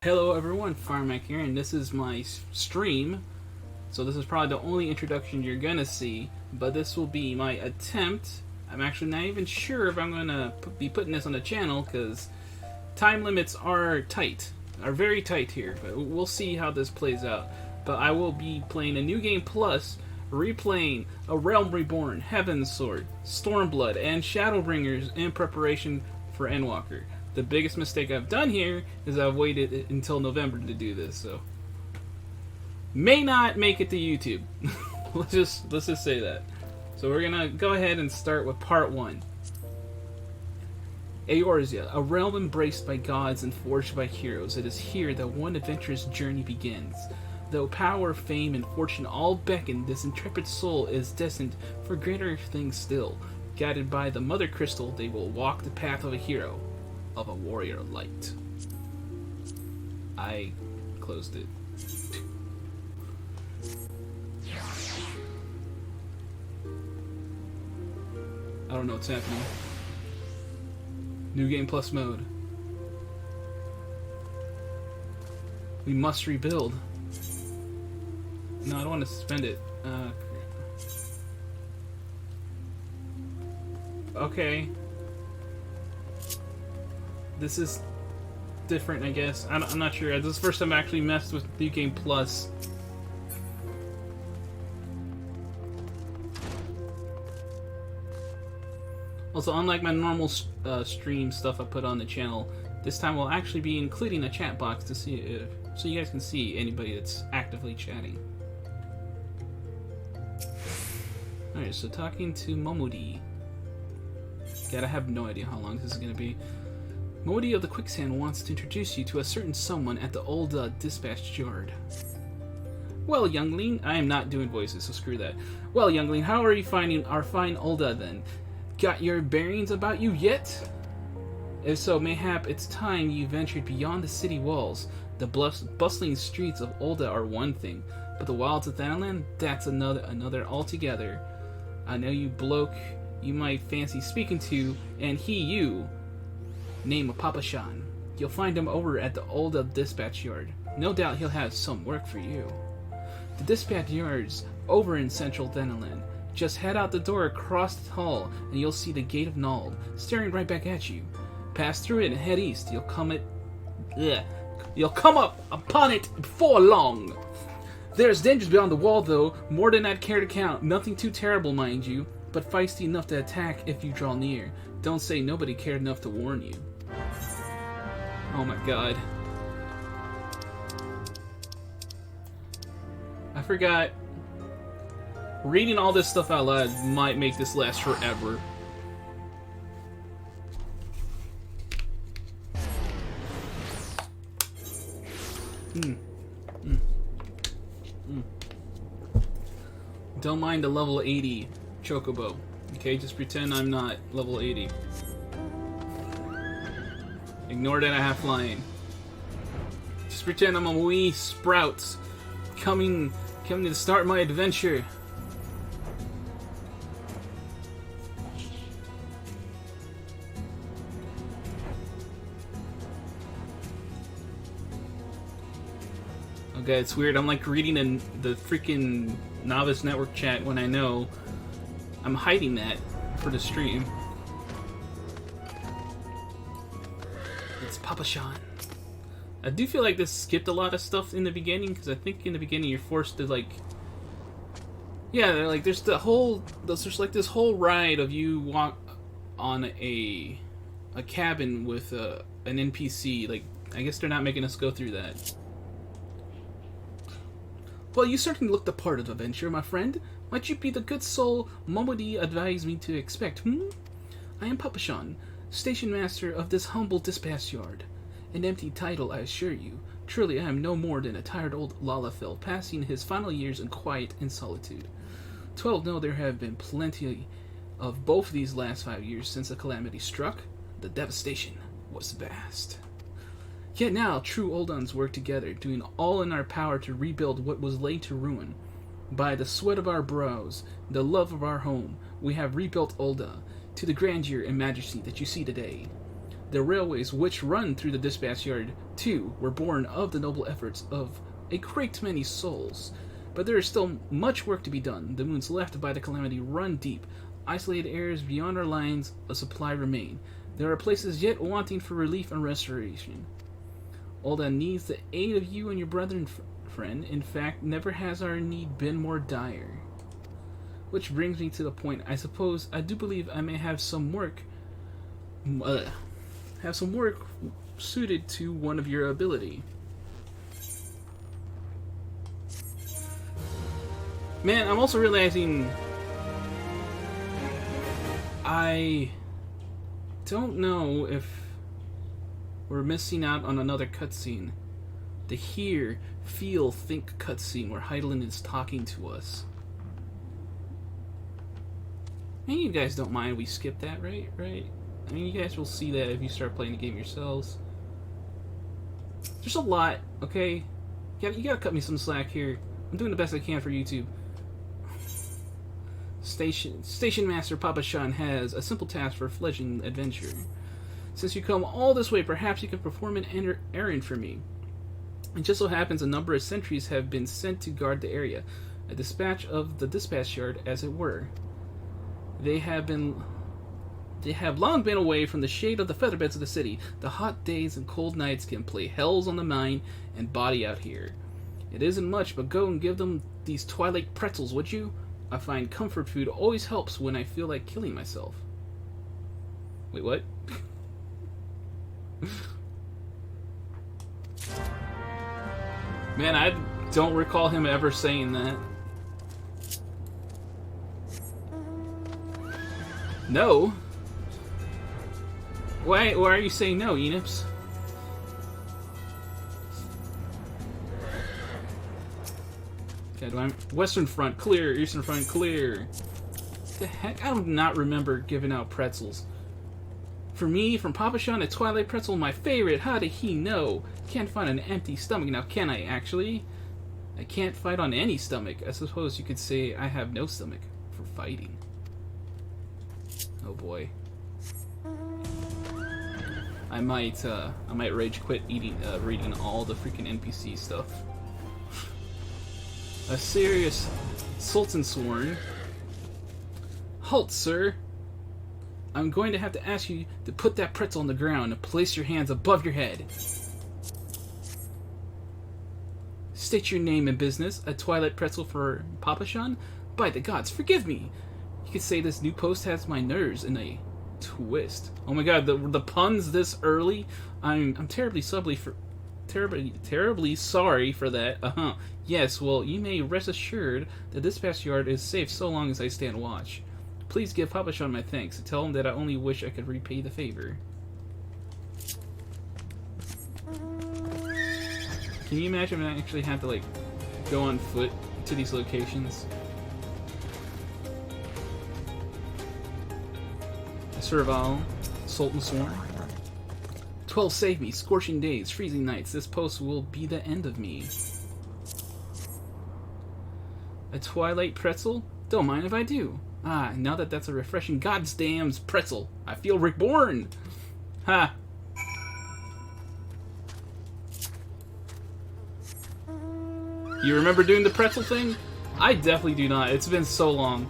Hello everyone, Firemac here, and this is my stream. So this is probably the only introduction you're gonna see, but this will be my attempt. I'm actually not even sure if I'm gonna be putting this on the channel, because time limits are very tight here, but we'll see how this plays out. But I will be playing a new game plus, replaying A Realm Reborn, Heaven's Sword, Stormblood, and Shadowbringers in preparation for Endwalker. The biggest mistake I've done here is I've waited until November to do this, so may not make it to YouTube. let's just say that. So we're gonna go ahead and start with part 1. Eorzea, a realm embraced by gods and forged by heroes. It is here that one adventurous journey begins. Though power, fame, and fortune all beckon, this intrepid soul is destined for greater things still. Guided by the Mother Crystal, they will walk the path of a hero. Of a warrior light. I closed it. I don't know what's happening. New game plus mode. We must rebuild. No, I don't want to suspend it. Okay. This is different, I guess. I'm not sure. This is the first time I actually messed with New Game Plus. Also, unlike my normal stream stuff I put on the channel, this time we'll actually be including a chat box to see if, so you guys can see anybody that's actively chatting. Alright, so talking to Momodi. God, I have no idea how long this is going to be. Modi of the Quicksand wants to introduce you to a certain someone at the old dispatch yard. Well, youngling, I am not doing voices, so screw that. Well, youngling, how are you finding our fine Ulda then? Got your bearings about you yet? If so, mayhap it's time you ventured beyond the city walls. The bustling streets of Ulda are one thing, but the wilds of Thanalan, that's another altogether. I know you bloke you might fancy speaking to, and you. Name of Papa Shan. You'll find him over at the old dispatch yard. No doubt he'll have some work for you. The dispatch yard's over in central Thanalan. Just head out the door across the hall, and you'll see the Gate of Nald staring right back at you. Pass through it and head east. You'll come up upon it before long. There's dangers beyond the wall, though, more than I'd care to count. Nothing too terrible, mind you, but feisty enough to attack if you draw near. Don't say nobody cared enough to warn you. Oh my god. I forgot. Reading all this stuff out loud might make this last forever. Don't mind the level 80 chocobo. Okay, just pretend I'm not level 80. Ignore that I have flying. Just pretend I'm a wee sprout coming to start my adventure. Okay, it's weird. I'm like reading in the freaking Novice Network chat when I know I'm hiding that for the stream. It's Papa Shan. I do feel like this skipped a lot of stuff in the beginning, because I think in the beginning you're forced to like, yeah, like there's this whole ride of you walk on a cabin with an NPC. Like, I guess they're not making us go through that. Well, you certainly look the part of adventure, my friend. Might you be the good soul Momodi advised me to expect, I am Papa Shan, station master of this humble dispatch yard. An empty title, I assure you. Truly, I am no more than a tired old Lalafell, passing his final years in quiet and solitude. 12 know there have been plenty of both these last 5 years since the calamity struck. The devastation was vast. Yet now, true Oldons work together, doing all in our power to rebuild what was laid to ruin. By the sweat of our brows, the love of our home, we have rebuilt Ulda to the grandeur and majesty that you see today. The railways which run through the dispatch yard, too, were born of the noble efforts of a great many souls. But there is still much work to be done. The moons left by the calamity run deep. Isolated areas beyond our lines of supply remain. There are places yet wanting for relief and restoration. All that needs the aid of you and your brother and friend. In fact, never has our need been more dire. Which brings me to the point. I suppose I do believe I may have some work suited to one of your ability. Man, I'm also realizing I don't know if we're missing out on another cutscene. The hear, feel, think cutscene where Heidelin is talking to us. And you guys don't mind we skip that, right? I mean, you guys will see that if you start playing the game yourselves. There's a lot, okay? You gotta cut me some slack here. I'm doing the best I can for YouTube. Station Master Papa Shan has a simple task for a fledgling adventure. Since you come all this way, perhaps you could perform an errand for me. It just so happens a number of sentries have been sent to guard the area. A dispatch of the dispatch yard, as it were. They have long been away from the shade of the featherbeds of the city. The hot days and cold nights can play hells on the mind and body out here. It isn't much, but go and give them these twilight pretzels, would you? I find comfort food always helps when I feel like killing myself. Wait, what? Man, I don't recall him ever saying that. No? Why are you saying no, Enips? Okay, Western Front, clear. Eastern Front, clear. The heck? I do not remember giving out pretzels. For me, from Papa Shan, a Twilight pretzel, my favorite. How did he know? Can't find an empty stomach. Now, can I actually? I can't fight on any stomach. I suppose you could say I have no stomach for fighting. Oh boy. I might rage quit reading all the freaking NPC stuff. A serious Sultan sworn. Halt, sir. I'm going to have to ask you to put that pretzel on the ground and place your hands above your head. State your name and business. A Twilight pretzel for Papa Shan? By the gods, forgive me. You could say this new post has my nerves in a twist. Oh my god, the puns this early. I'm terribly sorry for that. Yes, well, you may rest assured that this dispatch yard is safe so long as I stand watch. Please give Papa Shan my thanks and tell him that I only wish I could repay the favor. Can you imagine if I actually had to, like, go on foot to these locations? Serval, Sultan Sworn. 12 save me, scorching days, freezing nights. This post will be the end of me. A Twilight pretzel? Don't mind if I do. Ah, now that's a refreshing goddamn pretzel. I feel reborn. Ha. You remember doing the pretzel thing? I definitely do not. It's been so long.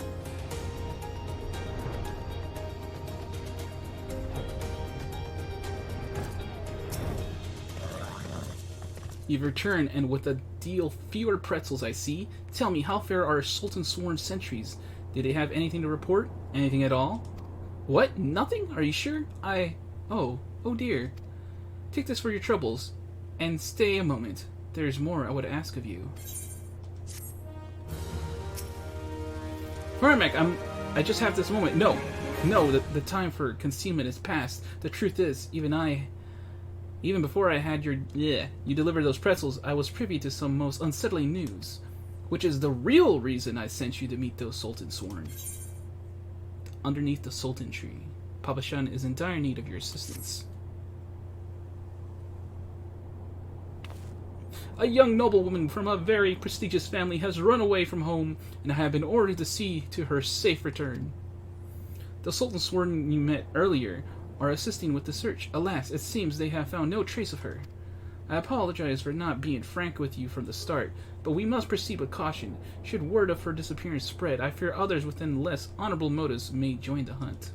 You've returned, and with a deal fewer pretzels I see. Tell me, how fair are Sultan Sworn sentries? Did they have anything to report? Anything at all? What? Nothing? Are you sure? Oh dear. Take this for your troubles, and stay a moment. There's more I would ask of you. Firemac, I just have this moment. No, the time for concealment is past. The truth is, even before I had you delivered those pretzels, I was privy to some most unsettling news, which is the real reason I sent you to meet those Sultan Sworn. Underneath the Sultan tree, Papa Shan is in dire need of your assistance. A young noblewoman from a very prestigious family has run away from home, and I have been ordered to see to her safe return. The Sultan Sworn you met earlier are assisting with the search. Alas, it seems they have found no trace of her. I apologize for not being frank with you from the start, but we must proceed with caution. Should word of her disappearance spread, I fear others within less honorable motives may join the hunt.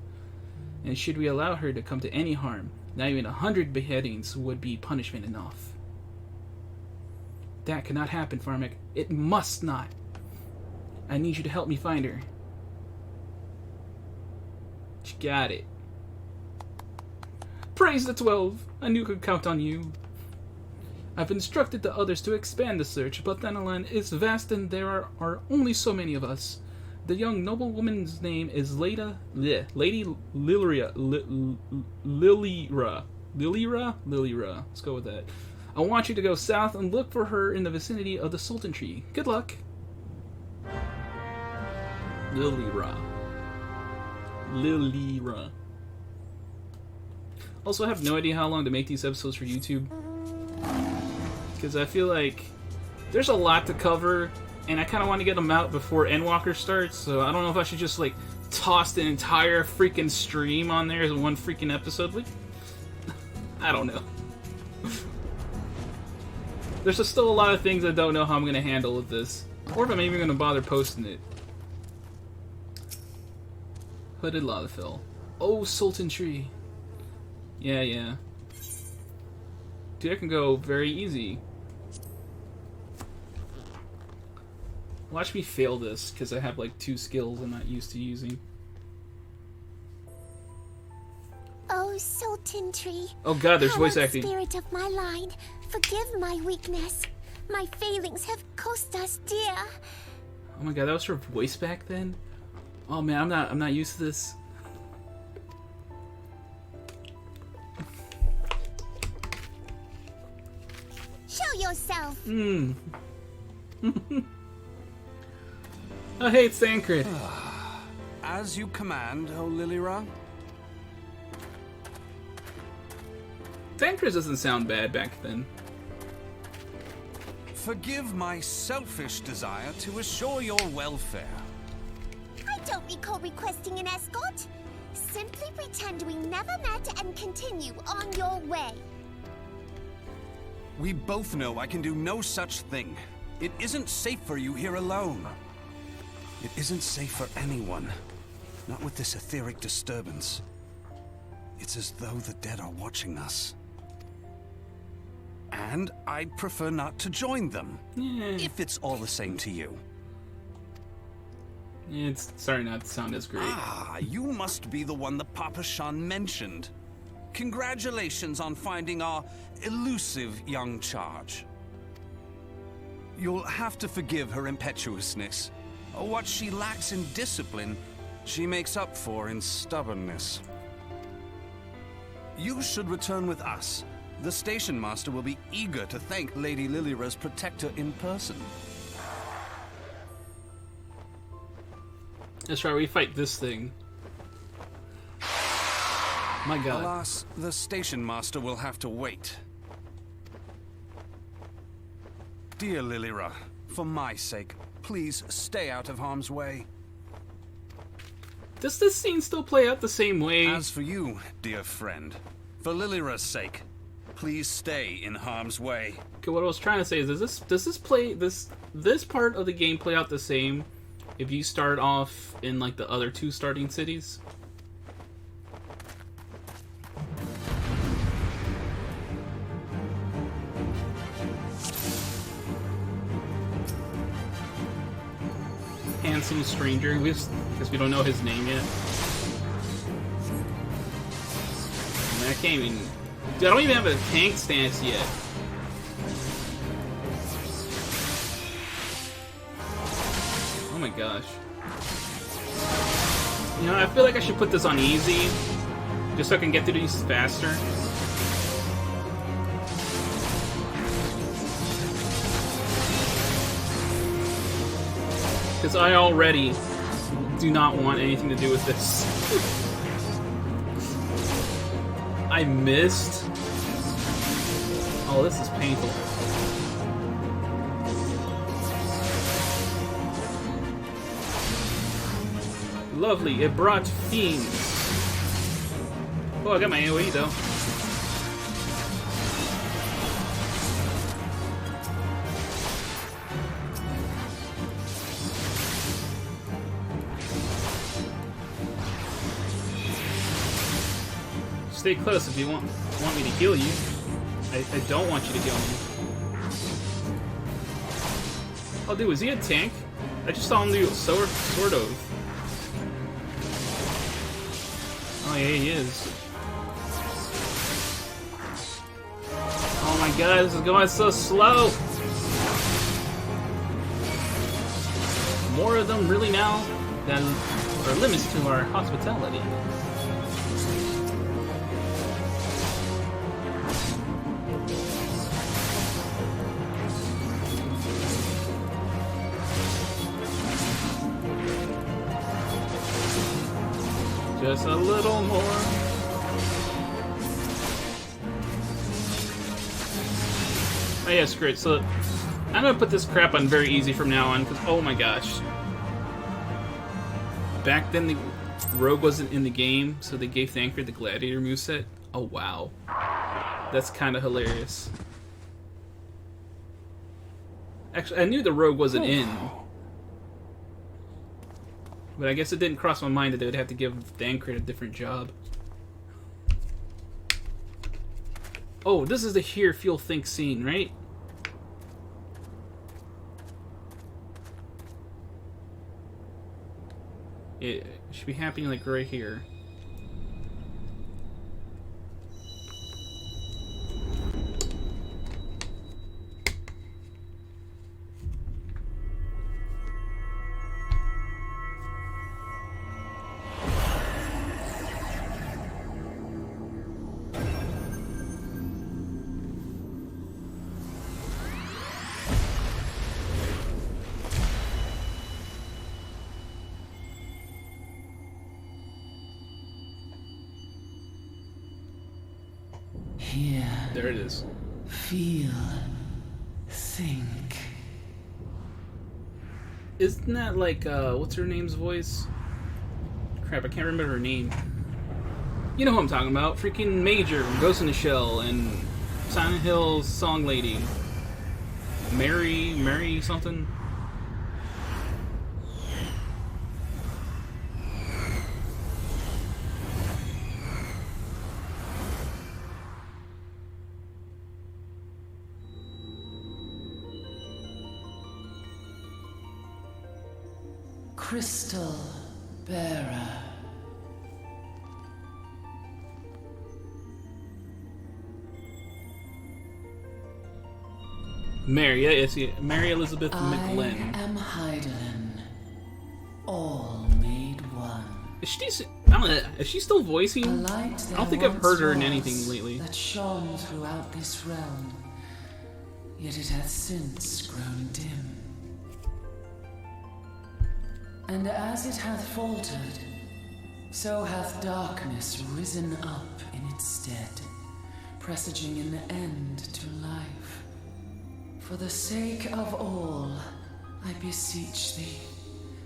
And should we allow her to come to any harm, not even 100 beheadings would be punishment enough. That cannot happen, Firemac. It must not. I need you to help me find her. You got it. Praise the 12! I knew I could count on you. I've instructed the others to expand the search, but Thanalan is vast and there are only so many of us. The young noblewoman's name is Lady Lilira. Lilira. Let's go with that. I want you to go south and look for her in the vicinity of the Sultan Tree. Good luck. Lilira. Also, I have no idea how long to make these episodes for YouTube, because I feel like there's a lot to cover, and I kind of want to get them out before Endwalker starts, so I don't know if I should just, like, toss the entire freaking stream on there as one freaking episode. Like, I don't know. There's just still a lot of things I don't know how I'm going to handle with this, or if I'm even going to bother posting it. Hooded Lalafell. Oh, Sultan Tree. Yeah. Dude, I can go very easy. Watch me fail this, because I have like 2 skills I'm not used to using. Oh, Sultan Tree. Oh god, there's voice acting. Spirit of my line, forgive my weakness. My failings have cost us dear. Oh my god, that was her voice back then? Oh man, I'm not used to this. Show yourself. Oh hey, it's Thancred. As you command, O Lilira. Thancred doesn't sound bad back then. Forgive my selfish desire to assure your welfare. I don't recall requesting an escort. Simply pretend we never met and continue on your way. We both know I can do no such thing. It isn't safe for you here alone. It isn't safe for anyone. Not with this etheric disturbance. It's as though the dead are watching us. And I'd prefer not to join them. If it's all the same to you. It's starting not to sound as great. Ah, you must be the one the Papa Shan mentioned. Congratulations on finding our elusive young charge. You'll have to forgive her impetuousness. What she lacks in discipline, she makes up for in stubbornness. You should return with us. The station master will be eager to thank Lady Lilira's protector in person. That's right, we fight this thing. My god. Alas, the station master will have to wait. Dear Lilira, for my sake, please stay out of harm's way. Does this scene still play out the same way? As for you, dear friend, for Lilira's sake, please stay in harm's way. Okay, what I was trying to say is, does this part of the game play out the same if you start off in like the other 2 starting cities? Handsome stranger, because we don't know his name yet. I mean, I can't even. Dude, I don't even have a tank stance yet. Oh my gosh. You know, I feel like I should put this on easy, just so I can get through these faster. Because I already do not want anything to do with this. I missed. Oh, this is painful. Lovely, it brought fiends. Oh, I got my AoE though. Stay close if you want me to heal you. I don't want you to heal me. Oh, dude, was he a tank? I just saw him do sort of. Oh yeah, he is. Oh my god, this is going so slow! More of them really now than are limits to our hospitality. Just a little more. Oh yeah, screw it. So I'm gonna put this crap on very easy from now on, because oh my gosh. Back then the rogue wasn't in the game, so they gave Thancred the gladiator moveset. Oh wow. That's kinda hilarious. Actually, I knew the rogue wasn't in. But I guess it didn't cross my mind that they would have to give Thancred a different job. Oh, this is the hear, feel, think scene, right? It should be happening like right here. Hear, There it is. feel, think. Isn't that like, what's her name's voice? Crap, I can't remember her name. You know who I'm talking about. Freaking Major from Ghost in the Shell and Silent Hill's Song Lady. Mary something? Crystal bearer. Mary, yeah, it's Mary Elizabeth I McGlynn. am Heidelin, all made one. Is she still A voicing? light I don't think there I've heard her in once anything was lately. that shone throughout this realm, yet it hath since grown dim. And as it hath faltered, so hath darkness risen up in its stead, presaging an end to life. For the sake of all, I beseech thee,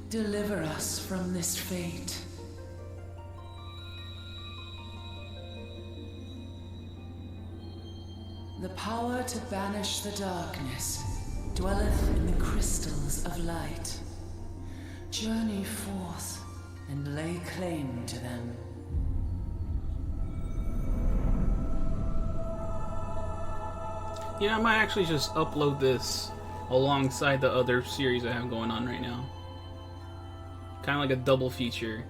deliver us from this fate. The power to banish the darkness dwelleth in the crystals of light. Journey forth and lay claim to them. Yeah, I might actually just upload this alongside the other series I have going on right now. Kind of like a double feature,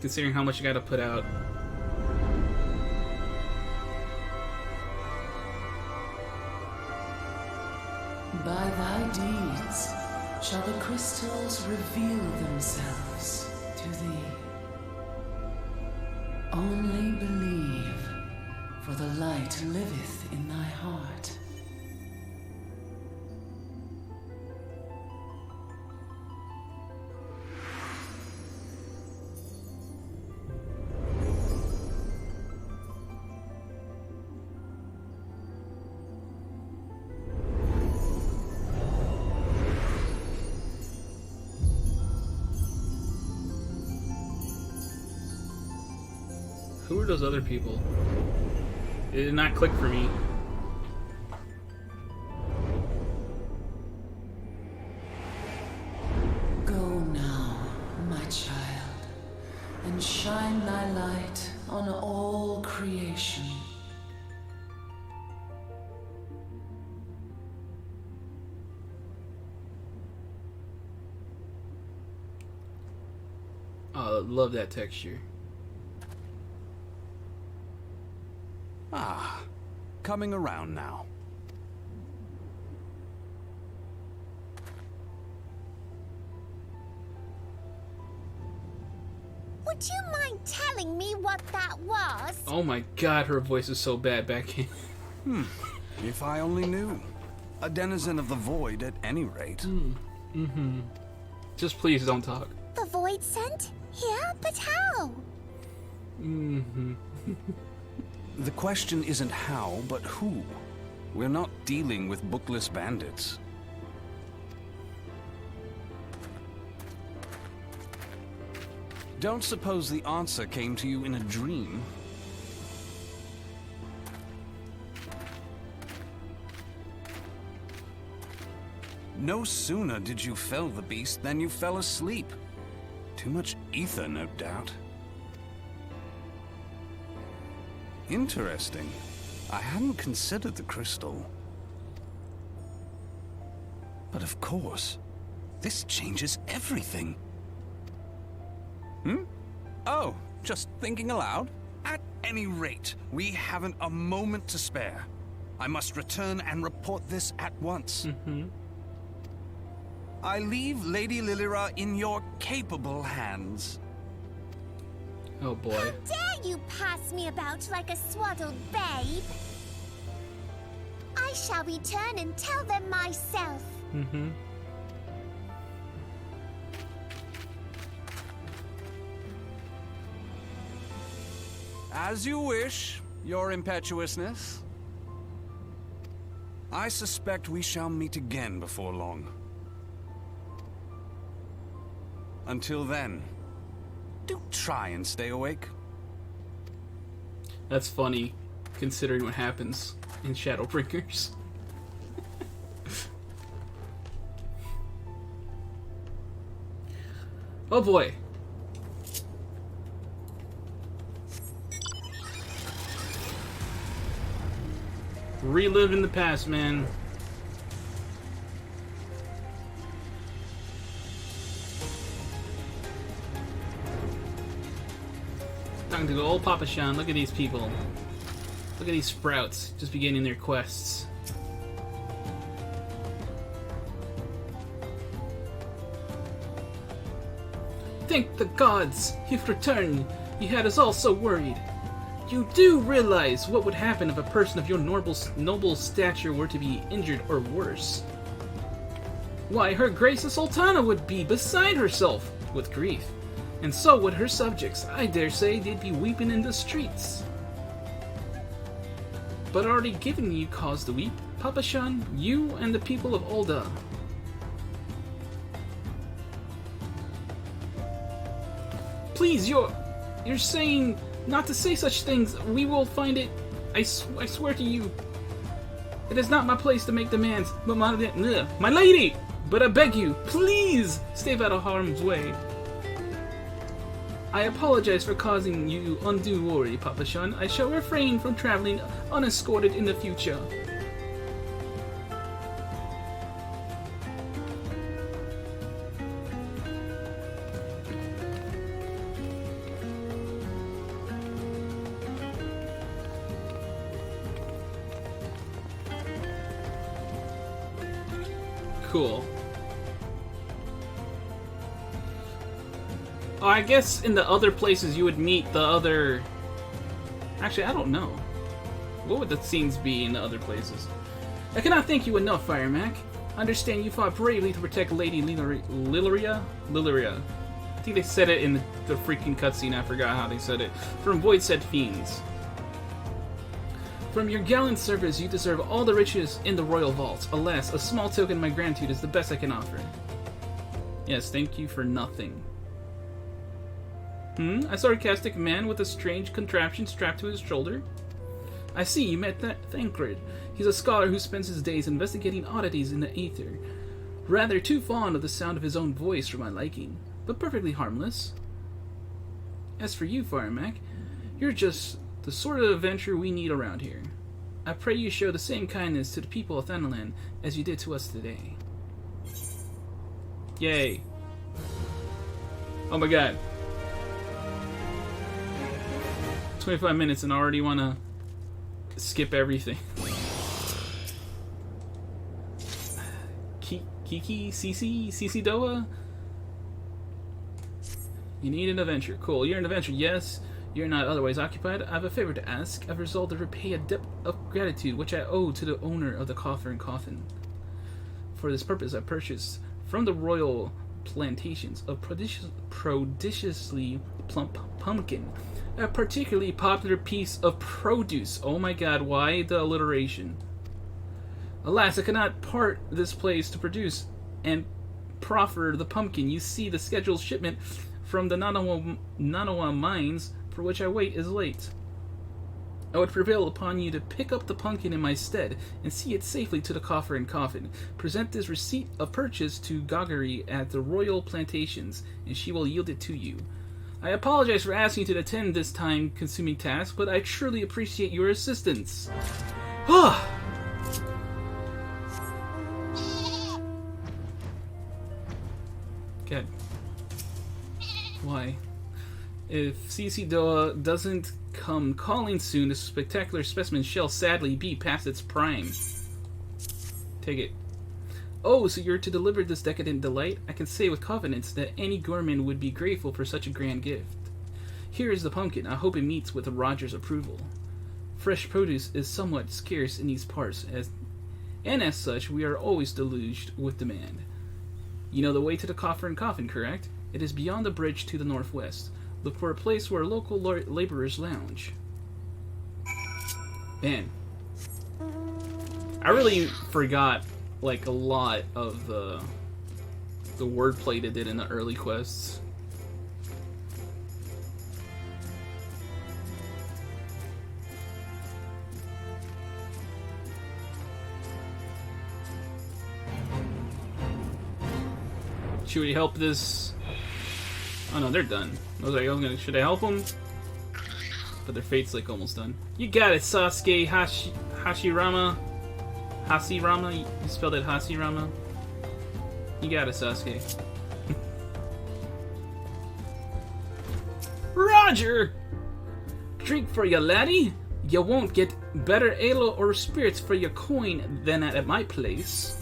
considering how much I gotta put out. By thy deeds shall the crystals reveal themselves to thee. Only believe, for the light liveth in thy heart. Who Who are those other people? It did not click for me. Go now, my child, and shine thy light on all creation. Love that texture. Ah, coming around now. Would you mind telling me what that was? Oh my god, her voice is so bad back in. If I only knew. A denizen of the void at any rate. Just please don't talk. The void sent? Here? But how? The question isn't how, but who. We're not dealing with bookless bandits. Don't suppose the answer came to you in a dream. No sooner did you fell the beast than you fell asleep. Too much ether, no doubt. Interesting. I hadn't considered the crystal. But of course, this changes everything. Oh, just thinking aloud? At any rate, we haven't a moment to spare. I must return and report this at once. I leave Lady Lilira in your capable hands. Oh boy. How dare you pass me about like a swaddled babe? I shall return and tell them myself. As you wish, your impetuousness. I suspect we shall meet again before long. Until then, do try and stay awake. That's funny, considering what happens in Shadowbringers. Oh boy. Reliving the past, man. Talking to the old Papa Shan. Look at these people. Look at these sprouts just beginning their quests. Thank the gods! You've returned! You had us all so worried. You do realize what would happen if a person of your noble stature were to be injured or worse. Why, Her Grace the Sultana would be beside herself with grief. And so would her subjects. I dare say they'd be weeping in the streets. But already given you cause to weep, Papa Shan, you and the people of Ul'dah. Please, you're saying not to say such things. We will find it. I swear to you. It is not my place to make demands, but my lady! But I beg you, please stay out of harm's way. I apologize for causing you undue worry, Papa Shan. I shall refrain from traveling unescorted in the future. Cool. Oh, I guess in the other places you would meet the other... Actually, I don't know. What would the scenes be in the other places? I cannot thank you enough, Firemac. I understand you fought bravely to protect Lady Lilira? I think they said it in the freaking cutscene. I forgot how they said it. From void-set fiends. From your gallant service, you deserve all the riches in the royal vaults. Alas, a small token of my gratitude is the best I can offer. Yes, thank you for nothing. A sarcastic man with a strange contraption strapped to his shoulder. I see, you met Thancred. He's a scholar who spends his days investigating oddities in the aether. Rather too fond of the sound of his own voice for my liking, but perfectly harmless. As for you, Firemac, you're just the sort of adventure we need around here. I pray you show the same kindness to the people of Thanalan as you did to us today. Yay. Oh my god. 25 minutes and I already want to skip everything. Kiki, Cece Doa? You need an adventure. Cool. You're an adventure, yes. You're not otherwise occupied. I have a favor to ask. I've resolved to repay a debt of gratitude which I owe to the owner of the coffer and coffin. For this purpose, I purchased from the royal plantations a prodigiously plump pumpkin, a particularly popular piece of produce. Oh my god, why the alliteration? Alas, I cannot part this place to produce and proffer the pumpkin. You see, the scheduled shipment from the Nanawa mines, for which I wait, is late. I would prevail upon you to pick up the pumpkin in my stead and see it safely to the coffer and coffin. Present this receipt of purchase to Goggery at the royal plantations, and she will yield it to you. I apologize for asking you to attend this time-consuming task, but I truly appreciate your assistance. Ah! God. Why? If CC Doa doesn't come calling soon, this spectacular specimen shall sadly be past its prime. Take it. Oh, so you're to deliver this decadent delight? I can say with confidence that any Gorman would be grateful for such a grand gift. Here is the pumpkin. I hope it meets with Roger's approval. Fresh produce is somewhat scarce in these parts, and as such, we are always deluged with demand. You know the way to the coffer and coffin, correct? It is beyond the bridge to the northwest. Look for a place where local laborers lounge. Man. I really forgot, like, a lot of the wordplay they did in the early quests. Should we help this? Oh no, they're done. I was like, should I help them? But their fate's like almost done. You got it, Sasuke Hashirama. Hashirama? You spelled it Hashirama? You got it, Sasuke. Roger! Drink for ya, laddie. You won't get better ale or spirits for your coin than at my place.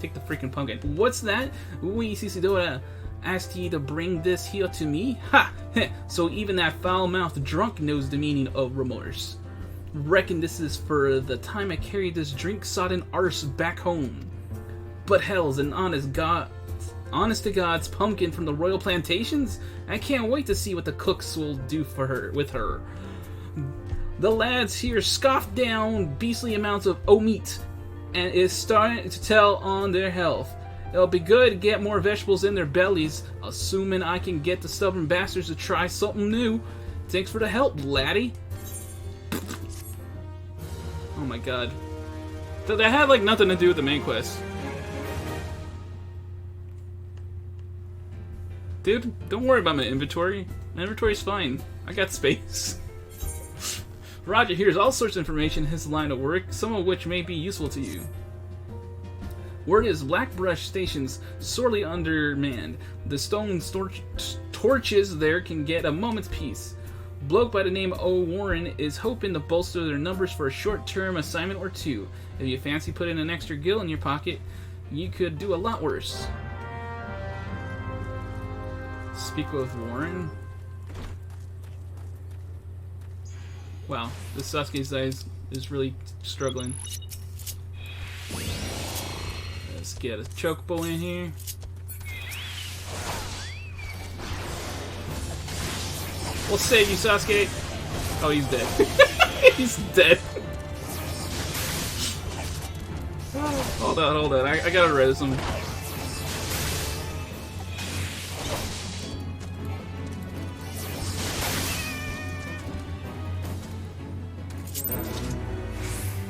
Take the freaking pumpkin. What's that? Oui, Cicidora asked ye to bring this here to me? Ha! So even that foul-mouthed drunk knows the meaning of remorse. Reckon this is for the time I carried this drink-sodden arse back home. But hell's an honest-to-God's pumpkin from the royal plantations? I can't wait to see what the cooks will do for her with her. The lads here scoffed down beastly amounts of meat, and is starting to tell on their health. It'll be good to get more vegetables in their bellies, assuming I can get the stubborn bastards to try something new. Thanks for the help, laddie. Oh my god. So that had like nothing to do with the main quest. Dude, don't worry about my inventory. My inventory's fine. I got space. Roger here's all sorts of information in his line of work, some of which may be useful to you. Word is Blackbrush Station's sorely undermanned. The stone torches there can get a moment's peace. Bloke by the name O. Warren is hoping to bolster their numbers for a short-term assignment or two. If you fancy putting an extra gil in your pocket, you could do a lot worse. Speak with Warren? Wow, this Sasuke's eyes is really struggling. Let's get a chocobo in here. We'll save you, Sasuke. Oh, he's dead. He's dead. Hold on. I gotta res him.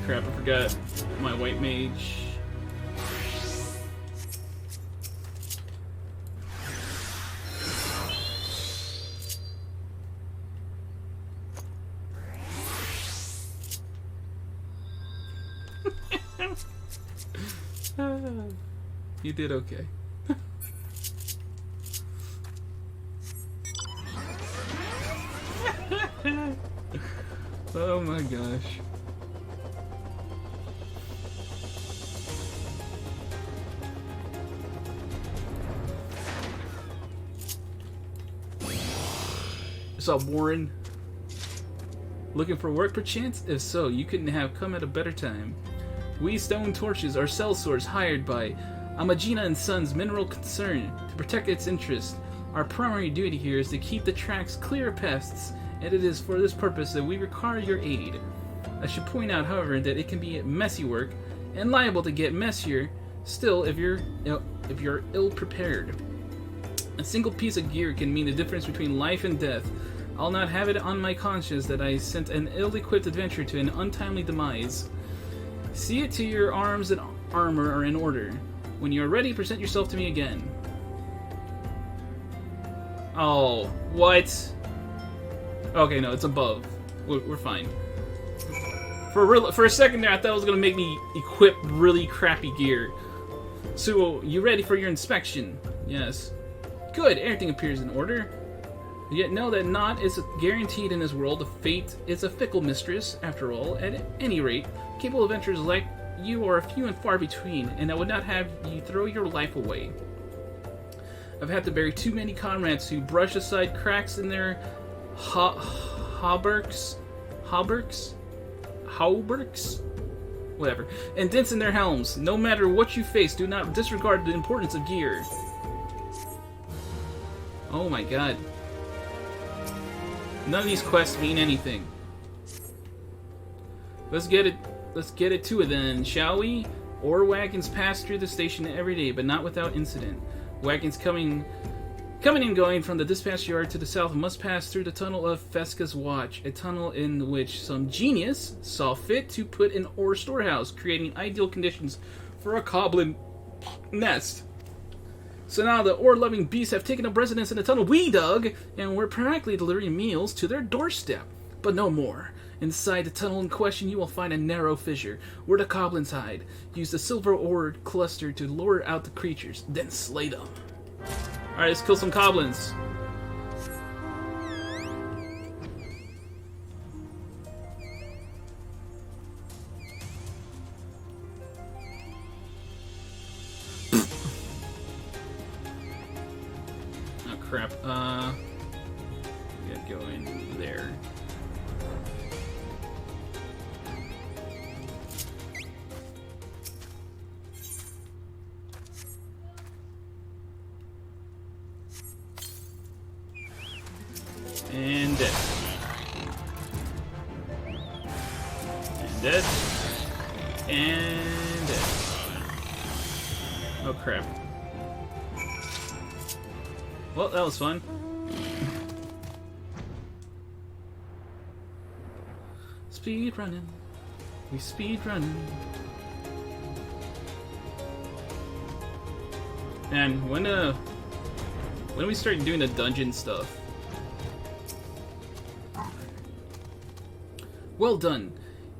Crap, I forgot my white mage. You did okay. Oh my gosh. What's up, Warren? Looking for work perchance? If so, you couldn't have come at a better time. We stone torches are sellswords hired by Amagina and Sons Mineral Concern to protect its interests. Our primary duty here is to keep the tracks clear of pests, and it is for this purpose that we require your aid. I should point out, however, that it can be messy work and liable to get messier still if you're ill prepared. A single piece of gear can mean the difference between life and death. I'll not have it on my conscience that I sent an ill-equipped adventurer to an untimely demise. See it to your arms and armor are in order. When you are ready, present yourself to me again. Oh, what? Okay, no, it's above. We're fine. For a second there, I thought it was going to make me equip really crappy gear. So, you ready for your inspection? Yes. Good, everything appears in order. Yet know that naught is guaranteed in this world. Fate is a fickle mistress, after all. At any rate, capable adventurers like you are few and far between, and I would not have you throw your life away. I've had to bury too many comrades who brush aside cracks in their hauberks, whatever, and dents in their helms. No matter what you face, do not disregard the importance of gear. Oh my god. None of these quests mean anything. Let's get it to it then, shall we? Ore wagons pass through the station every day, but not without incident. Wagons coming and going from the dispatch yard to the south must pass through the tunnel of Fesca's Watch, a tunnel in which some genius saw fit to put an ore storehouse, creating ideal conditions for a goblin nest. So now the ore-loving beasts have taken up residence in the tunnel we dug, and we're practically delivering meals to their doorstep. But no more. Inside the tunnel in question, you will find a narrow fissure where the goblins hide. Use the silver ore cluster to lure out the creatures, then slay them. Alright, let's kill some goblins. Oh crap, gotta go in there. And dead. And dead. And dead. Oh crap. Well, that was fun. Speed running. We speed running. And when we start doing the dungeon stuff? Well done.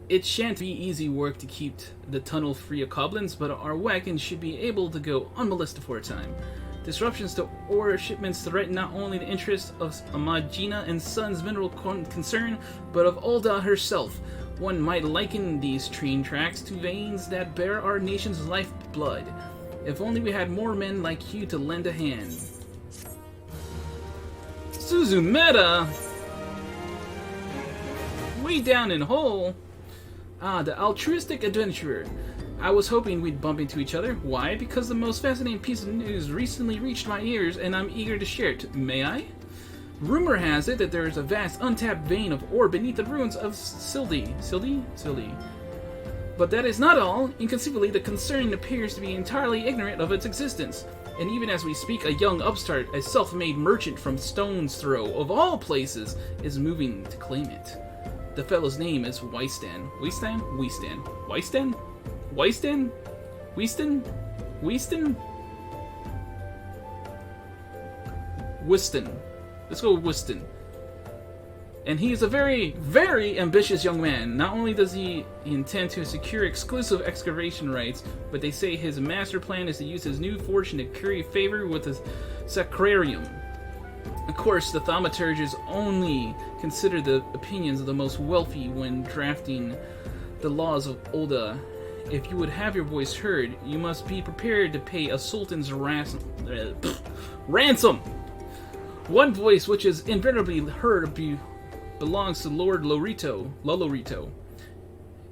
It shan't be easy work to keep the tunnel free of goblins, but our wagons should be able to go unmolested for a time. Disruptions to ore shipments threaten not only the interests of Amagina and Sons Mineral Concern, but of Ulda herself. One might liken these train tracks to veins that bear our nation's lifeblood. If only we had more men like you to lend a hand. Suzumeta! Way down in hole. Ah, the altruistic adventurer. I was hoping we'd bump into each other. Why? Because the most fascinating piece of news recently reached my ears, and I'm eager to share it. May I? Rumor has it that there is a vast untapped vein of ore beneath the ruins of Sildi. But that is not all. Inconceivably, the concern appears to be entirely ignorant of its existence. And even as we speak, a young upstart, a self-made merchant from Stone's Throw, of all places, is moving to claim it. The fellow's name is Weistan. Weistan? Weistan. Weistan? Weistan? Weistan? Weistan? Wiston. Let's go with Wiston. And he is a very, very ambitious young man. Not only does he intend to secure exclusive excavation rights, but they say his master plan is to use his new fortune to curry favor with the Sacrarium. Of course, the thaumaturges only consider the opinions of the most wealthy when drafting the laws of Ulda. If you would have your voice heard, you must be prepared to pay a sultan's ransom. One voice which is invariably heard belongs to Lord Lolorito.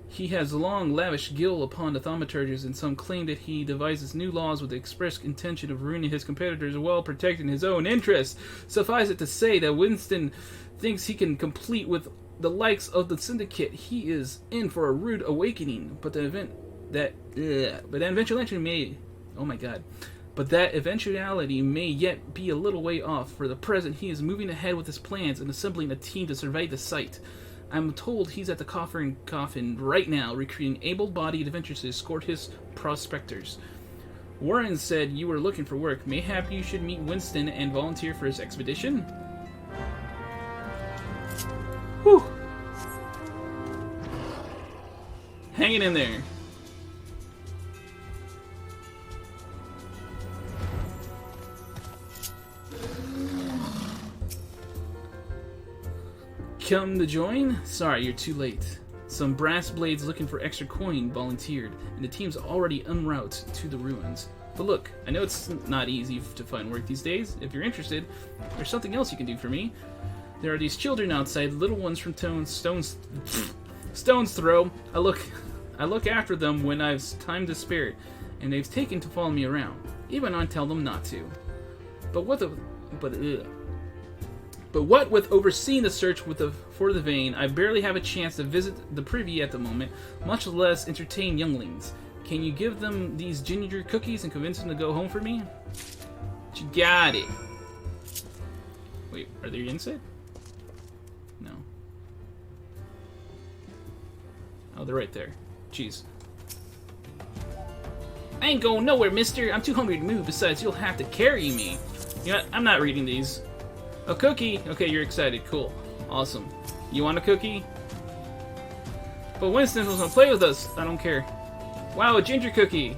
He has long lavished guilt upon the thaumaturges, and some claim that he devises new laws with the express intention of ruining his competitors while protecting his own interests. Suffice it to say that Winston thinks he can compete with the likes of the Syndicate. He is in for a rude awakening, but that eventuality may yet be a little way off. For the present, he is moving ahead with his plans and assembling a team to survey the site. I'm told he's at the coffin right now, recruiting able-bodied adventurers to escort his prospectors. Warren said you were looking for work. Mayhap you should meet Winston and volunteer for his expedition? Whew. Hanging in there. Come to join? Sorry, you're too late. Some brass blades looking for extra coin volunteered, and the team's already en route to the ruins. But look, I know it's not easy to find work these days. If you're interested, there's something else you can do for me. There are these children outside, little ones from Stone's Throw. I look after them when I've time to spare, and they've taken to follow me around, even when I tell them not to. But what with overseeing the search for the vein, I barely have a chance to visit the privy at the moment, much less entertain younglings. Can you give them these ginger cookies and convince them to go home for me? You got it. Wait, are they inside? No. Oh, they're right there. Jeez. I ain't going nowhere, mister. I'm too hungry to move. Besides, you'll have to carry me. You know what? I'm not reading these. A cookie? Okay, you're excited. Cool. Awesome. You want a cookie? But Winston was gonna play with us. I don't care. Wow, a ginger cookie.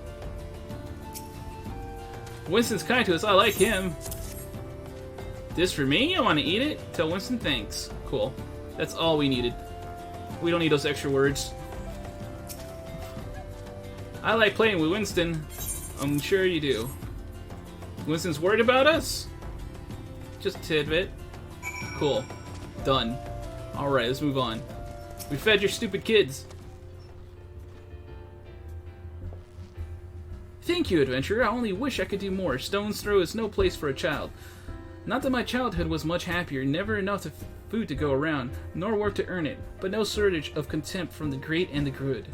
Winston's kind to us. I like him. This for me? I want to eat it? Tell Winston thanks. Cool. That's all we needed. We don't need those extra words. I like playing with Winston. I'm sure you do. Winston's worried about us? Just a tidbit. Cool. Done. Alright, let's move on. We fed your stupid kids. Thank you, adventurer. I only wish I could do more. Stone's Throw is no place for a child. Not that my childhood was much happier. Never enough food to go around, nor work to earn it, but no shortage of contempt from the great and the good.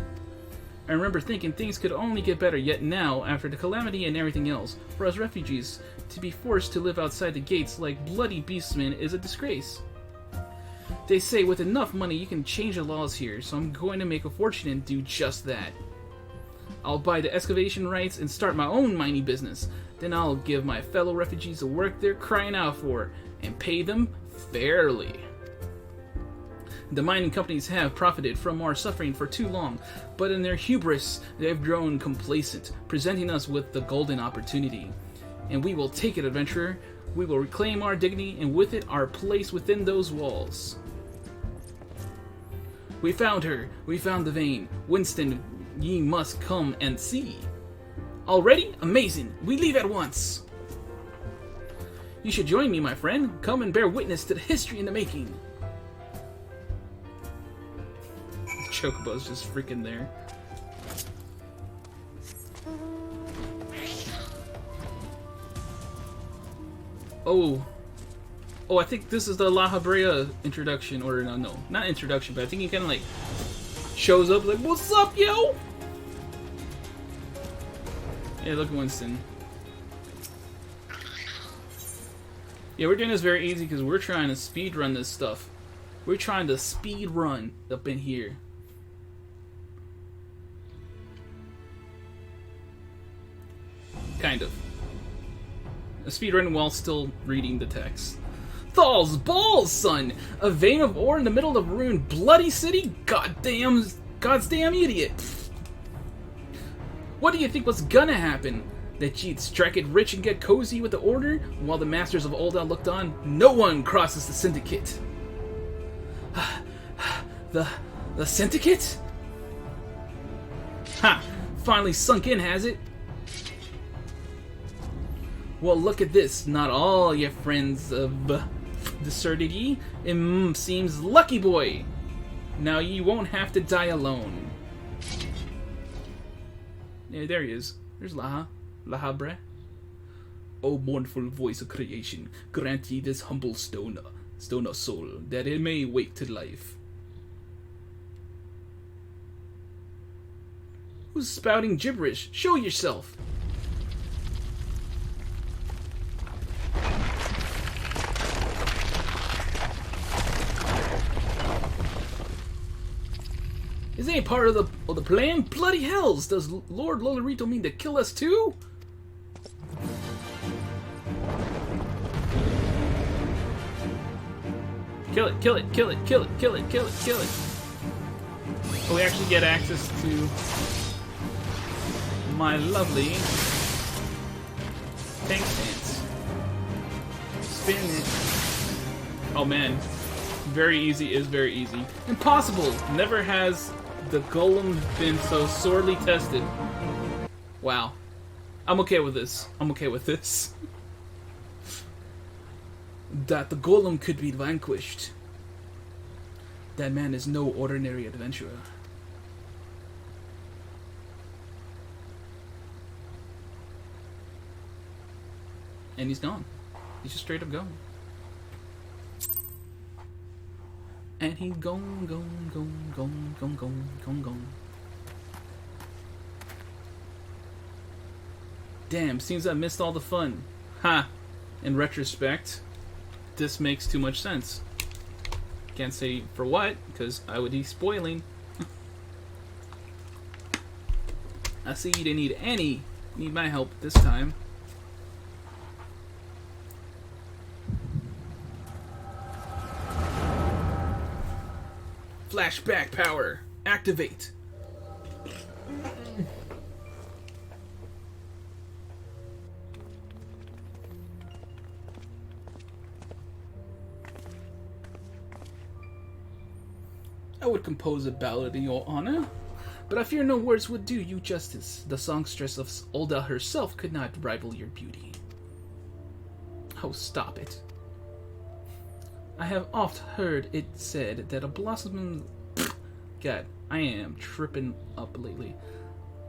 I remember thinking things could only get better, yet now, after the calamity and everything else, for us refugees to be forced to live outside the gates like bloody beastmen is a disgrace. They say with enough money you can change the laws here, so I'm going to make a fortune and do just that. I'll buy the excavation rights and start my own mining business. Then I'll give my fellow refugees the work they're crying out for, and pay them fairly. The mining companies have profited from our suffering for too long, but in their hubris, they've grown complacent, presenting us with the golden opportunity. And we will take it, adventurer. We will reclaim our dignity, and with it, our place within those walls. We found her. We found the vein. Winston, ye must come and see. Already? Amazing. We leave at once. You should join me, my friend. Come and bear witness to the history in the making. Chocobo's just freaking there. Oh, I think this is the La Habrea introduction, or no, not introduction, but I think he kind of like shows up like, "What's up, yo?" Yeah, look at Winston. Yeah, we're doing this very easy because we're trying to speed run this stuff. We're trying to speed run up in here. Kind of. A speed run while still reading the text. Thal's balls, son! A vein of ore in the middle of a ruined bloody city? God's damn idiot! What do you think was gonna happen? That you'd strike it rich and get cozy with the Order while the Masters of Ul'dah looked on? No one crosses the Syndicate. The Syndicate? Ha! Finally sunk in, has it? Well, look at this. Not all your friends deserted ye. It seems lucky boy. Now you won't have to die alone. Yeah, there he is. There's Laha. Lahabre. O mournful voice of creation, grant ye this humble stone of soul, that it may wake to life. Who's spouting gibberish? Show yourself! This ain't part of the plan? Bloody hells! Does Lord Lolorito mean to kill us too? Kill it, kill it, kill it, kill it, kill it, kill it, kill it. So we actually get access to my lovely tank stance. Spin it. Oh man. Very easy is very easy. Impossible! Never has the golem been so sorely tested. Wow. I'm okay with this. I'm okay with this. That the golem could be vanquished. That man is no ordinary adventurer. And he's gone. He's just straight up gone. And he's gone, gone, gone, gone, gone, gone, gone, gone. Damn, seems I missed all the fun. Ha! In retrospect, this makes too much sense. Can't say for what, because I would be spoiling. I see you didn't need my help this time. Flashback power, activate. I would compose a ballad in your honor, but I fear no words would do you justice. The songstress of Ul'dah herself could not rival your beauty. Oh, stop it. I have oft heard it said that a blossom... God, I am tripping up lately.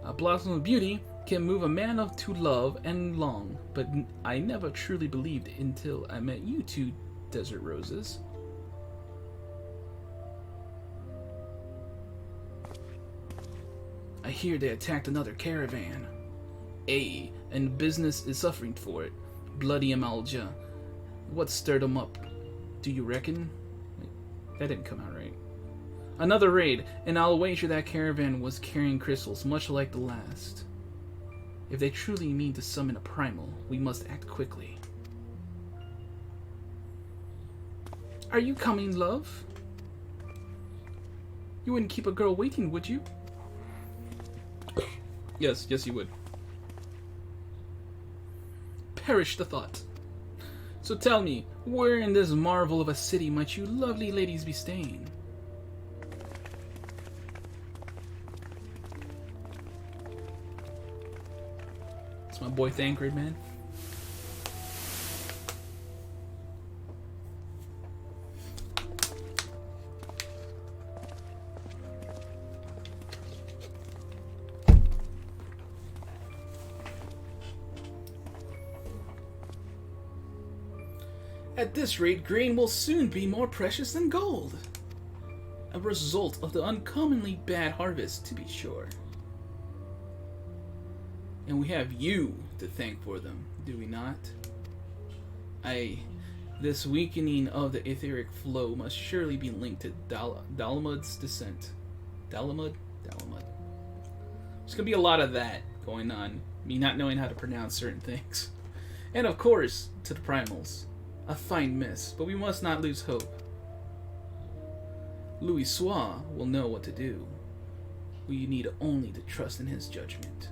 A blossom of beauty can move a man up to love and long, but I never truly believed until I met you two desert roses. I hear they attacked another caravan. Ay, and business is suffering for it. Bloody Amalja. What stirred them up? Do you reckon? Wait, that didn't come out right. Another raid, and I'll wager that caravan was carrying crystals, much like the last. If they truly mean to summon a primal, we must act quickly. Are you coming, love? You wouldn't keep a girl waiting, would you? Yes, you would. Perish the thought. So tell me, where in this marvel of a city might you lovely ladies be staying? It's my boy Thancred, man. At this rate, grain will soon be more precious than gold. A result of the uncommonly bad harvest, to be sure. And we have you to thank for them, do we not? Aye, This weakening of the etheric flow must surely be linked to Dalamud's descent. Dalamud? Dalamud. There's gonna be a lot of that going on. Me not knowing how to pronounce certain things. And of course, to the primals. A fine mess, but we must not lose hope. Louis Soir will know what to do. We need only to trust in his judgment.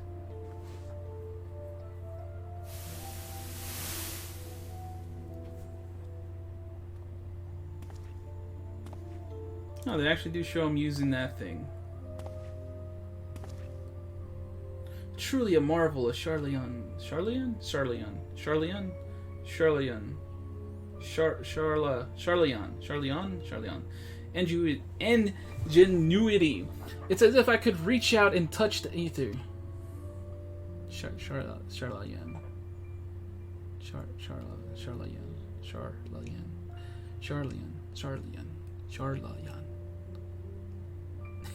Oh, they actually do show him using that thing. Truly a marvel, a Charlian. Charlian? Charlian. Charlian? Charlian. Charlian. Ingenuity. It's as if I could reach out and touch the ether. Charlian. Charlian.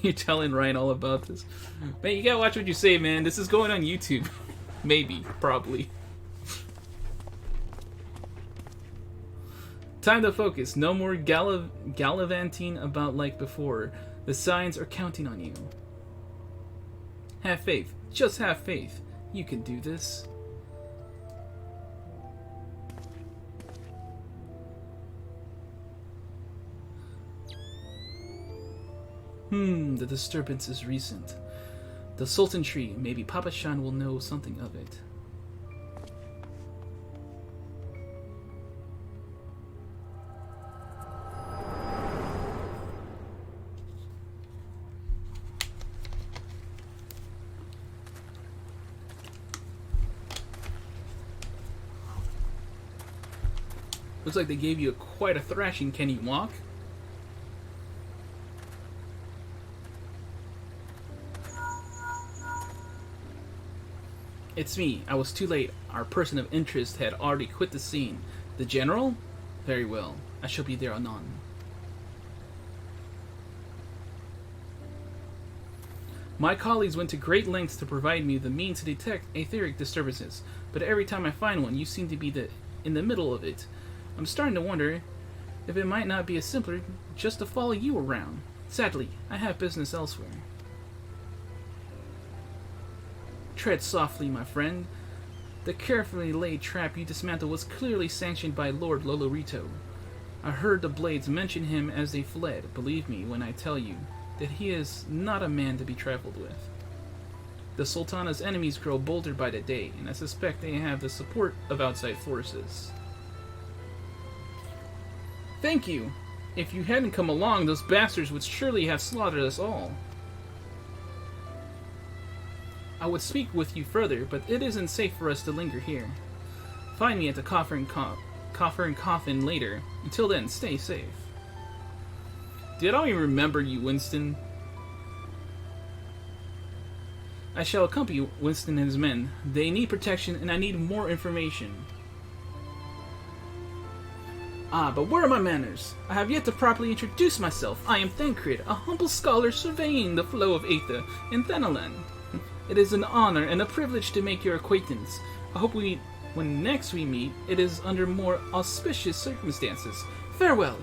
You're telling Ryan all about this. Man, you gotta watch what you say, man. This is going on YouTube. Maybe. Probably. Time to focus. No more gallivanting about like before. The signs are counting on you. Have faith. Just have faith. You can do this. The disturbance is recent. The Sultan Tree. Maybe Papa Shan will know something of it. Looks like they gave you quite a thrashing. Can you walk? It's me. I was too late. Our person of interest had already quit the scene. The general? Very well. I shall be there anon. My colleagues went to great lengths to provide me the means to detect etheric disturbances, but every time I find one, you seem to be in the middle of it. I'm starting to wonder if it might not be as simpler just to follow you around. Sadly, I have business elsewhere. Tread softly, my friend. The carefully laid trap you dismantled was clearly sanctioned by Lord Lolorito. I heard the Blades mention him as they fled. Believe me when I tell you that he is not a man to be trifled with. The Sultana's enemies grow bolder by the day, and I suspect they have the support of outside forces. Thank you! If you hadn't come along, those bastards would surely have slaughtered us all. I would speak with you further, but it isn't safe for us to linger here. Find me at the Coffer and Coffin later. Until then, stay safe. Dude, I don't even remember you, Winston. I shall accompany Winston and his men. They need protection, and I need more information. Ah, but where are my manners? I have yet to properly introduce myself. I am Thancred, a humble scholar surveying the flow of Aether in Thanalan. It is an honor and a privilege to make your acquaintance. I hope when next we meet, it is under more auspicious circumstances. Farewell!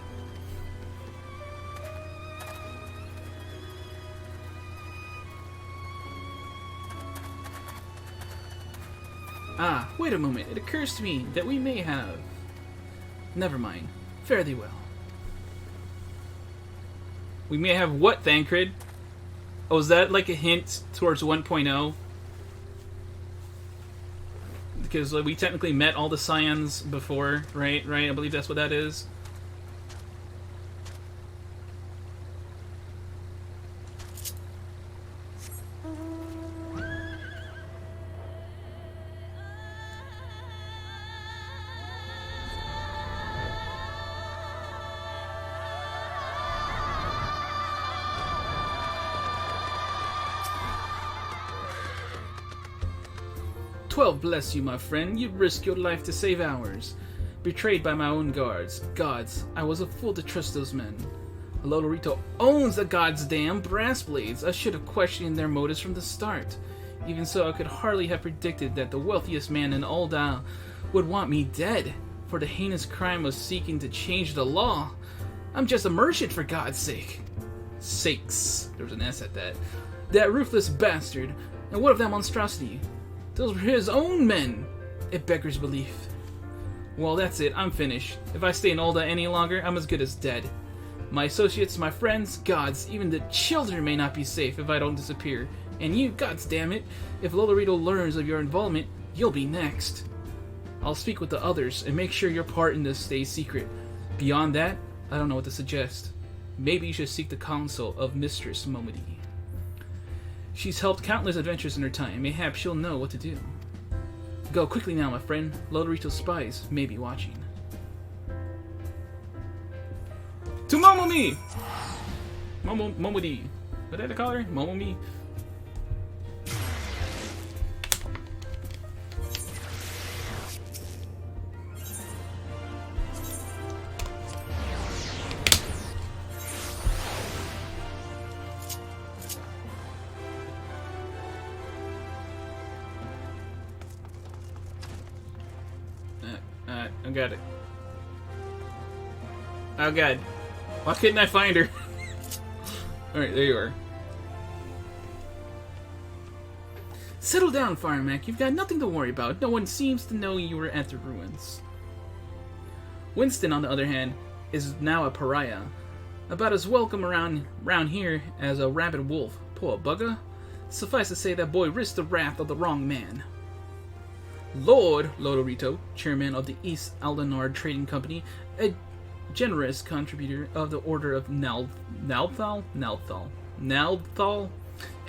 Ah, wait a moment. It occurs to me that we may have... Never mind. Fare thee well. We may have what, Thancred? Oh, is that like a hint towards 1.0? Because we technically met all the Scions before, right? Right? I believe that's what that is. Bless you, my friend. You risked your life to save ours. Betrayed by my own guards. Gods, I was a fool to trust those men. Lolorito owns the gods damn brass blades. I should have questioned their motives from the start. Even so, I could hardly have predicted that the wealthiest man in Ul'dah would want me dead. for the heinous crime of seeking to change the law. I'm just a merchant, for God's sake. Sakes. There was an S at that. That ruthless bastard. And what of that monstrosity? Those were his own men. It beggars belief. Well, that's it. I'm finished. If I stay in Ul'dah any longer, I'm as good as dead. My associates, my friends, gods, even the children may not be safe if I don't disappear. And you, gods damn it, if Lolorito learns of your involvement, you'll be next. I'll speak with the others and make sure your part in this stays secret. Beyond that, I don't know what to suggest. Maybe you should seek the counsel of Mistress Momody. She's helped countless adventures in her time. Mayhap she'll know what to do. Go quickly now, my friend. Lolorito's spies may be watching. To Momomi! Momody. What did I call her? Momomi? I got it. Oh god. Why couldn't I find her? Alright, there you are. Settle down, Firemac. You've got nothing to worry about. No one seems to know you were at the ruins. Winston, on the other hand, is now a pariah. About as welcome around here as a rabid wolf. Poor bugger. Suffice to say, that boy risked the wrath of the wrong man. Lord Lolorito, chairman of the East Aldenard Trading Company, a generous contributor of the Order of Nalthal,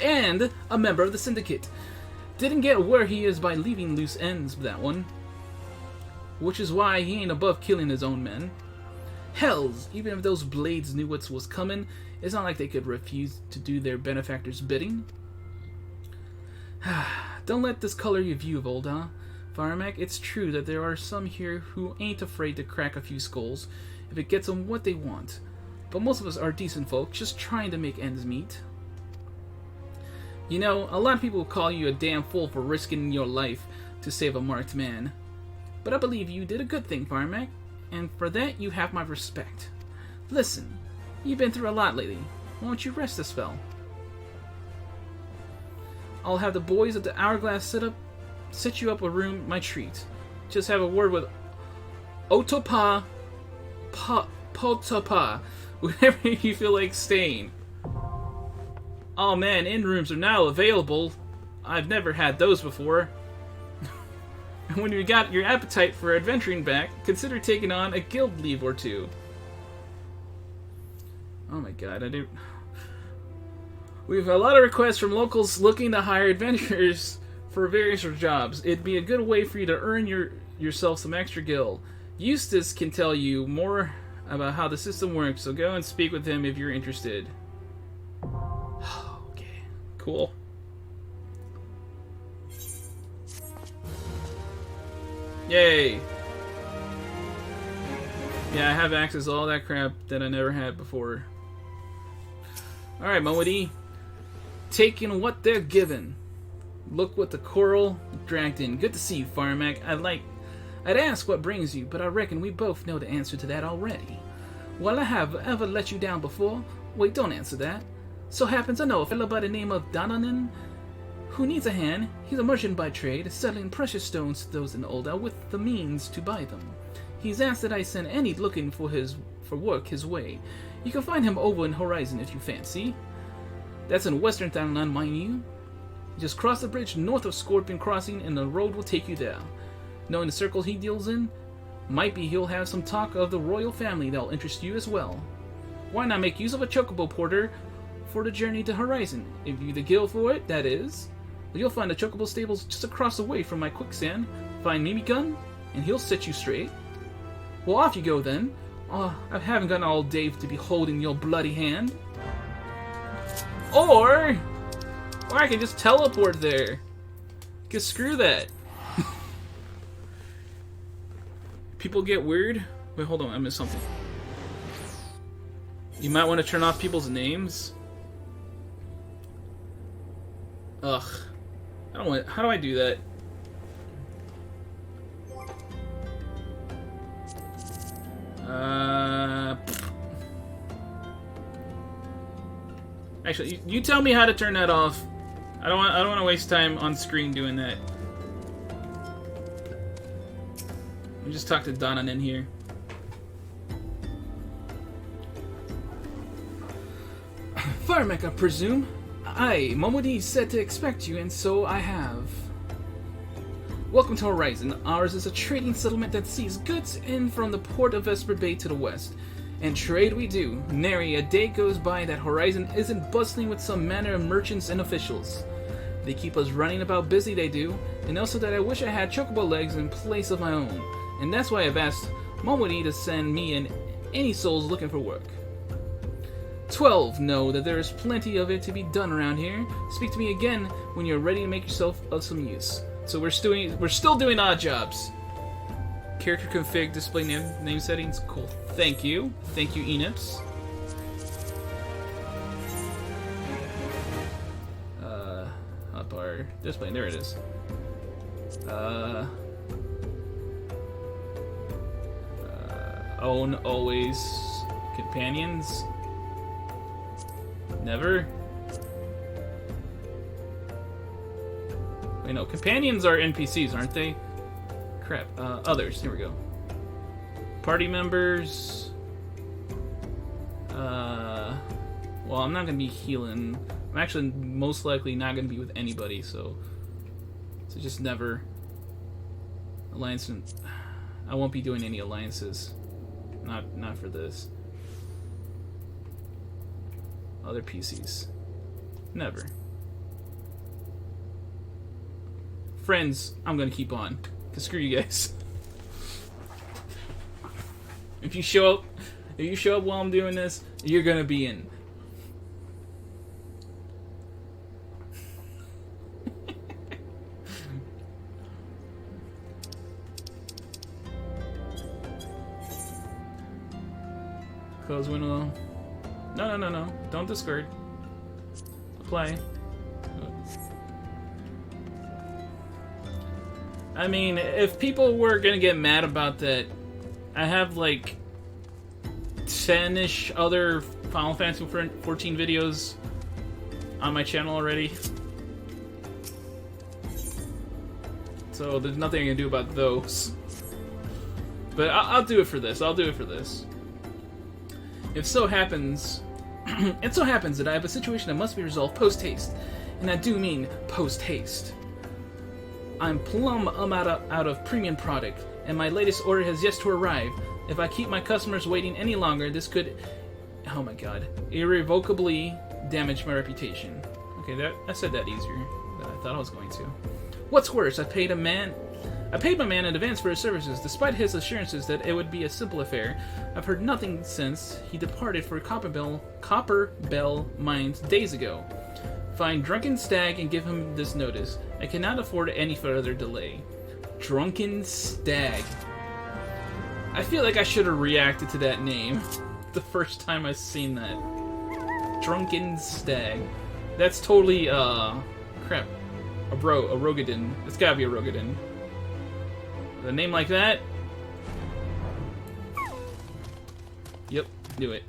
and a member of the Syndicate. Didn't get where he is by leaving loose ends with that one. Which is why he ain't above killing his own men. Hells, even if those blades knew what was coming, it's not like they could refuse to do their benefactor's bidding. Don't let this color your view of Ul'dah. Firemac, it's true that there are some here who ain't afraid to crack a few skulls if it gets them what they want. But most of us are decent folk, just trying to make ends meet. You know, a lot of people will call you a damn fool for risking your life to save a marked man. But I believe you did a good thing, Firemac, and for that you have my respect. Listen, you've been through a lot lately. Won't you rest a spell? I'll have the boys at the Hourglass set you up a room, my treat. Just have a word with Otopa, Potopa, whenever you feel like staying. Oh man, inn rooms are now available. I've never had those before. When you got your appetite for adventuring back, consider taking on a guild leave or two. Oh my god, I do. We have a lot of requests from locals looking to hire adventurers for various jobs. It'd be a good way for you to earn yourself some extra gil. Eustace can tell you more about how the system works, so go and speak with him if you're interested. Okay, cool. Yay! Yeah, I have access to all that crap that I never had before. Alright, Momody. Taking what they're given. Look what the coral dragged in. Good to see you, Firemac. I'd ask what brings you, but I reckon we both know the answer to that already. Well, I have ever let you down before? Wait, don't answer that. So happens I know a fellow by the name of Dananan who needs a hand. He's a merchant by trade, selling precious stones to those in Ul'dah with the means to buy them. He's asked that I send any looking for work his way. You can find him over in Horizon if you fancy. That's in Western Thanalan, mind you. Just cross the bridge north of Scorpion Crossing and the road will take you there. Knowing the circle he deals in, might be he'll have some talk of the royal family that'll interest you as well. Why not make use of a chocobo porter for the journey to Horizon? If you the guild for it, that is. You'll find the chocobo stables just across the way from my quicksand. Find Mimigun, and he'll set you straight. Well, off you go then. I haven't got all day to be holding your bloody hand. Or I can just teleport there. Cause screw that. People get weird. Wait, hold on, I missed something. You might want to turn off people's names. Ugh. I don't want. How do I do that? Actually, you tell me how to turn that off. I don't want to waste time on screen doing that. Let me just talk to Donna in here. Firemac, I presume? Aye, Momodi said to expect you, and so I have. Welcome to Horizon. Ours is a trading settlement that sees goods in from the port of Vesper Bay to the west. And trade we do. Nary a day goes by that Horizon isn't bustling with some manner of merchants and officials. They keep us running about busy, they do, and also that I wish I had chocobo legs in place of my own. And that's why I've asked Momodi to send me in any souls looking for work. 12 know that there is plenty of it to be done around here. Speak to me again when you're ready to make yourself of some use. So we're still doing odd jobs. Character config, display name settings. Cool. Thank you. Thank you, Enips. Hotbar display. There it is. Own always companions. Never. Wait, no. Companions are NPCs, aren't they? Crap. Others. Here we go. Party members. Well, I'm not gonna be healing. I'm actually most likely not gonna be with anybody, so just never. Alliance. I won't be doing any alliances. Not for this. Other PCs. Never. Friends, I'm gonna keep on. Cause screw you guys. If you show up while I'm doing this, you're gonna be in. Close window. No. Don't discard. Apply. I mean, if people were gonna get mad about that, I have like 10-ish other Final Fantasy 14 videos on my channel already. So there's nothing I can do about those. But I'll do it for this. If so happens, it so happens that I have a situation that must be resolved post-haste. And I do mean post-haste. I'm plumb out of premium product, and my latest order has yet to arrive. If I keep my customers waiting any longer, this could, oh my god, irrevocably damage my reputation. Okay, I said that easier than I thought I was going to. What's worse, I paid my man in advance for his services, despite his assurances that it would be a simple affair. I've heard nothing since he departed for Copper Bell Mines days ago. Find Drunken Stag and give him this notice. I cannot afford any further delay. Drunken Stag. I feel like I should have reacted to that name the first time I seen that. Drunken Stag. That's totally, crap. A Rogadin. It's gotta be a Rogadin. With a name like that? Yep, do it.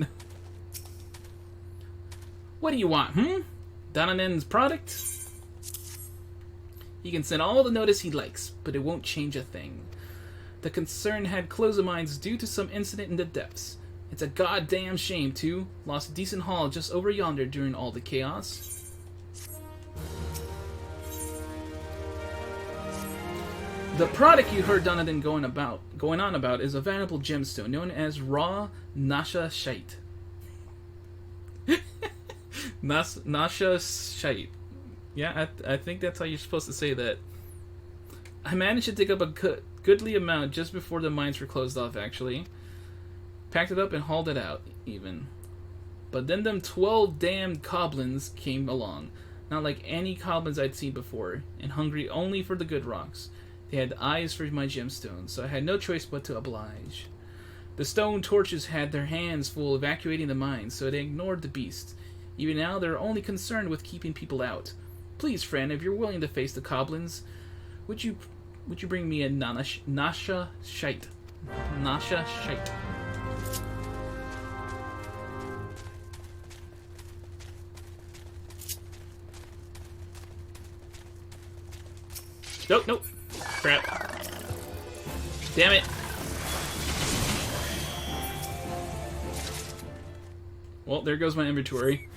What do you want, Donanen's product? He can send all the notice he likes, but it won't change a thing. The concern had closed the mines due to some incident in the depths. It's a goddamn shame, too. Lost a decent haul just over yonder during all the chaos. The product you heard Donovan going on about is a valuable gemstone known as raw Nasha Shite. Nasha Shite. Yeah, I think that's how you're supposed to say that. I managed to dig up a goodly amount just before the mines were closed off, actually. Packed it up and hauled it out, even. But then them 12 damn goblins came along. Not like any goblins I'd seen before, and hungry only for the good rocks. They had eyes for my gemstones, so I had no choice but to oblige. The stone torches had their hands full evacuating the mines, so they ignored the beasts. Even now, they're only concerned with keeping people out. Please, friend, if you're willing to face the goblins, would you bring me a Nasha Shite? Nasha Shite. Nope, nope. Crap. Damn it. Well, there goes my inventory.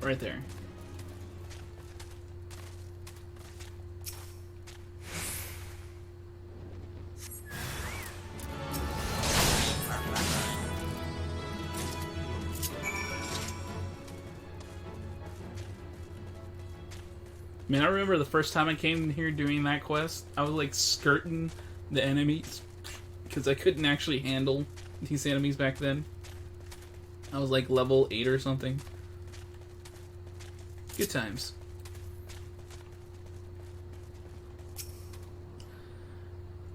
Right there. Man, I remember the first time I came here doing that quest, I was like skirting the enemies because I couldn't actually handle these enemies back then. I was like level 8 or something. Good times.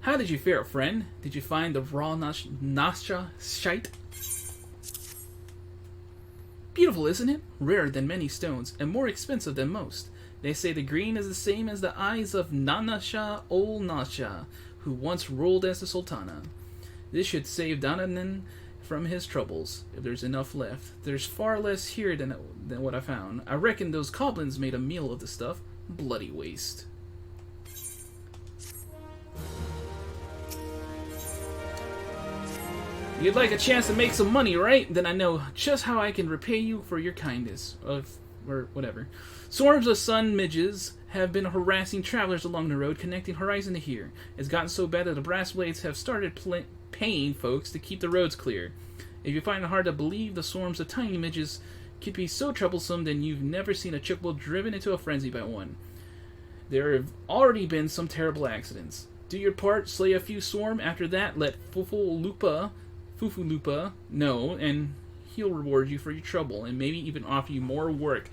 How did you fare, friend? Did you find the raw Nasha shite? Beautiful, isn't it? Rarer than many stones, and more expensive than most. They say the green is the same as the eyes of Nanasha ol Nasha, who once ruled as the Sultana. This should save Dananan from his troubles, if there's enough left. There's far less here than what I found. I reckon those goblins made a meal of the stuff. Bloody waste. You'd like a chance to make some money, right? Then I know just how I can repay you for your kindness. Or whatever. Swarms of sun midges have been harassing travelers along the road connecting Horizon to here. It's gotten so bad that the brass blades have started paying folks to keep the roads clear. If you find it hard to believe the swarms of tiny midges could be so troublesome, then you've never seen a chocobo driven into a frenzy by one. There have already been some terrible accidents. Do your part, slay a few swarm. After that, let Fufulupa know, and he'll reward you for your trouble, and maybe even offer you more work.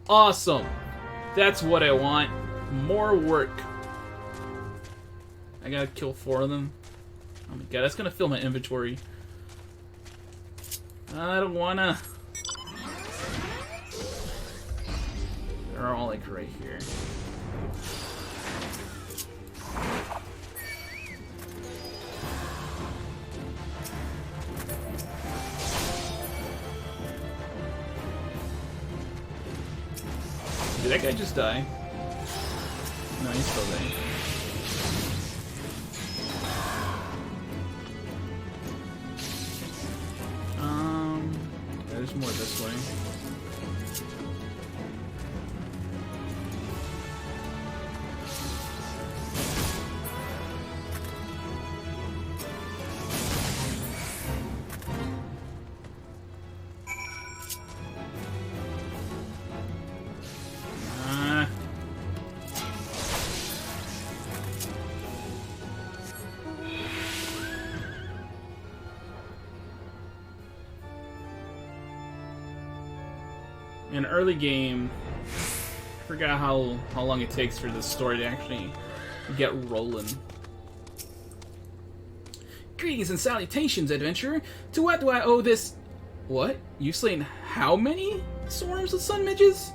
Awesome! That's what I want. More work. I gotta kill 4 of them. Oh my god, that's gonna fill my inventory. I don't wanna. They're all like right here. Did that guy just die? No, he's still there. There's more this way. In early game, I forgot how long it takes for the story to actually get rolling. Greetings and salutations, adventurer. To what do I owe this? What? You've slain how many swarms of sun midges?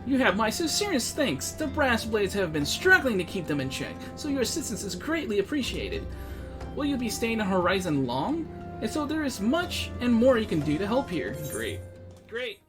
You have my sincerest thanks. The brass blades have been struggling to keep them in check, so your assistance is greatly appreciated. Will you be staying on Horizon long? And so there is much and more you can do to help here. Great. Great.